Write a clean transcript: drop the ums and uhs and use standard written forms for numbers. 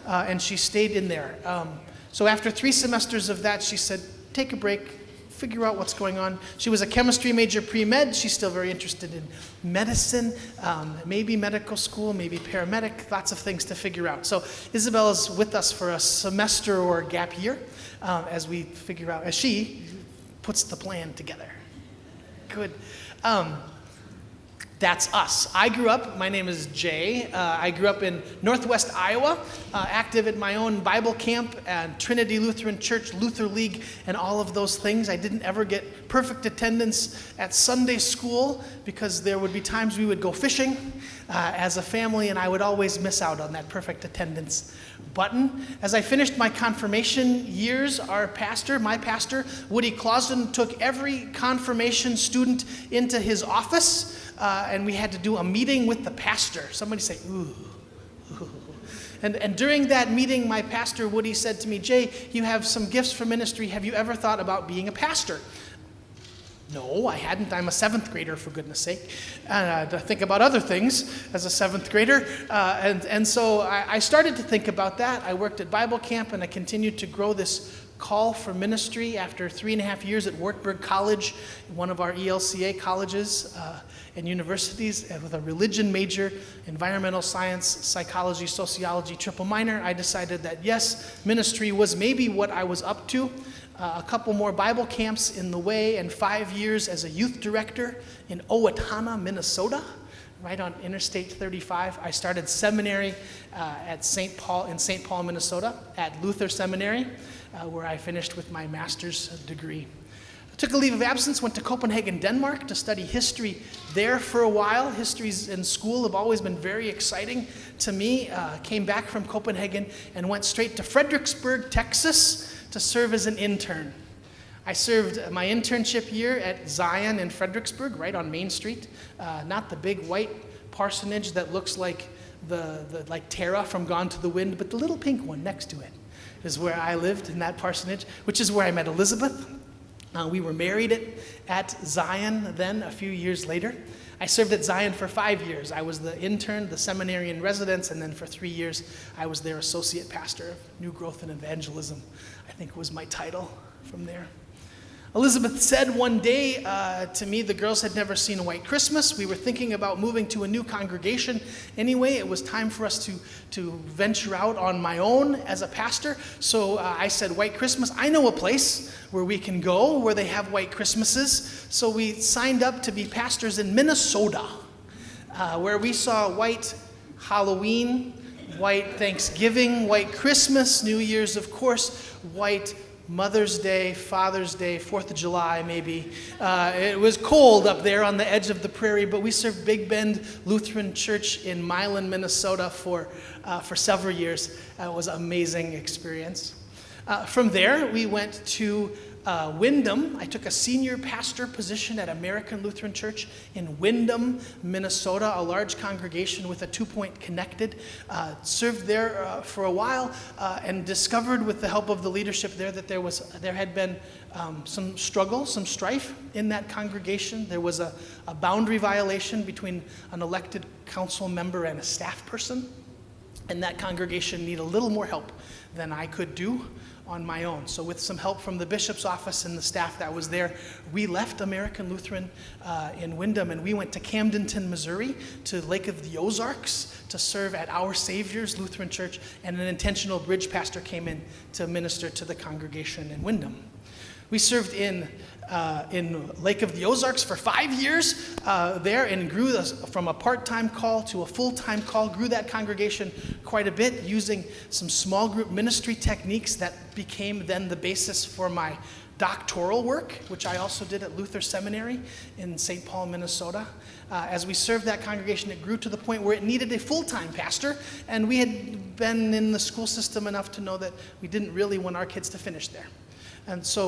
and she stayed in there. So after 3 semesters of that, she said, take a break, figure out what's going on. She was a chemistry major pre-med. She's still very interested in medicine, maybe medical school, maybe paramedic, lots of things to figure out. So Isabella's with us for a semester or gap year as we figure out, as she puts the plan together. Good. That's us. I grew up, my name is Jay. I grew up in Northwest Iowa, active at my own Bible camp and Trinity Lutheran Church, Luther League, and all of those things. I didn't ever get perfect attendance at Sunday school because there would be times we would go fishing as a family, and I would always miss out on that perfect attendance button. As I finished my confirmation years, my pastor, Woody Clausen, took every confirmation student into his office, and we had to do a meeting with the pastor. Somebody say, ooh. And during that meeting, my pastor, Woody, said to me, Jay, you have some gifts for ministry. Have you ever thought about being a pastor? No, I hadn't. I'm a 7th grader, for goodness sake. To think about other things as a 7th grader. And so I started to think about that. I worked at Bible camp, and I continued to grow this call for ministry after 3.5 years at Wartburg College, one of our ELCA colleges and universities, and with a religion major, environmental science, psychology, sociology, triple minor. I decided that yes, ministry was maybe what I was up to. A couple more Bible camps in the way, and 5 years as a youth director in Owatonna, Minnesota, right on Interstate 35. I started seminary in St. Paul, Minnesota, at Luther Seminary, where I finished with my master's degree. I took a leave of absence, went to Copenhagen, Denmark, to study history there for a while. Histories in school have always been very exciting to me. Came back from Copenhagen and went straight to Fredericksburg, Texas, to serve as an intern. I served my internship year at Zion in Fredericksburg, right on Main Street. Not the big white parsonage that looks like like Tara from Gone to the Wind, but the little pink one next to it is where I lived, in that parsonage, which is where I met Elizabeth. We were married at Zion then a few years later. I served at Zion for 5 years. I was the intern, the seminary in residence, and then for 3 years I was their associate pastor of New Growth and Evangelism, I think was my title from there. Elizabeth said one day to me, the girls had never seen a white Christmas. We were thinking about moving to a new congregation. Anyway, it was time for us to venture out on my own as a pastor. So I said, white Christmas, I know a place where we can go where they have white Christmases. So we signed up to be pastors in Minnesota, where we saw white Halloween, white Thanksgiving, white Christmas, New Year's, of course, white Mother's Day, Father's Day, 4th of July, maybe. It was cold up there on the edge of the prairie, but we served Big Bend Lutheran Church in Milan, Minnesota for several years. It was an amazing experience. From there, we went to Windham. I took a senior pastor position at American Lutheran Church in Windham, Minnesota, a large congregation with a 2-point connected. Served there for a while and discovered with the help of the leadership there that there had been some struggle, some strife in that congregation. There was a boundary violation between an elected council member and a staff person, and that congregation needed a little more help than I could do on my own. So with some help from the bishop's office and the staff that was there, we left American Lutheran in Windham, and we went to Camdenton, Missouri, to Lake of the Ozarks to serve at Our Savior's Lutheran Church, and an intentional bridge pastor came in to minister to the congregation in Windham. We served in Lake of the Ozarks for 5 years there, and grew from a part-time call to a full-time call, grew that congregation quite a bit using some small group ministry techniques that became then the basis for my doctoral work, which I also did at Luther Seminary in St. Paul, Minnesota. As we served that congregation, it grew to the point where it needed a full-time pastor, and we had been in the school system enough to know that we didn't really want our kids to finish there. And so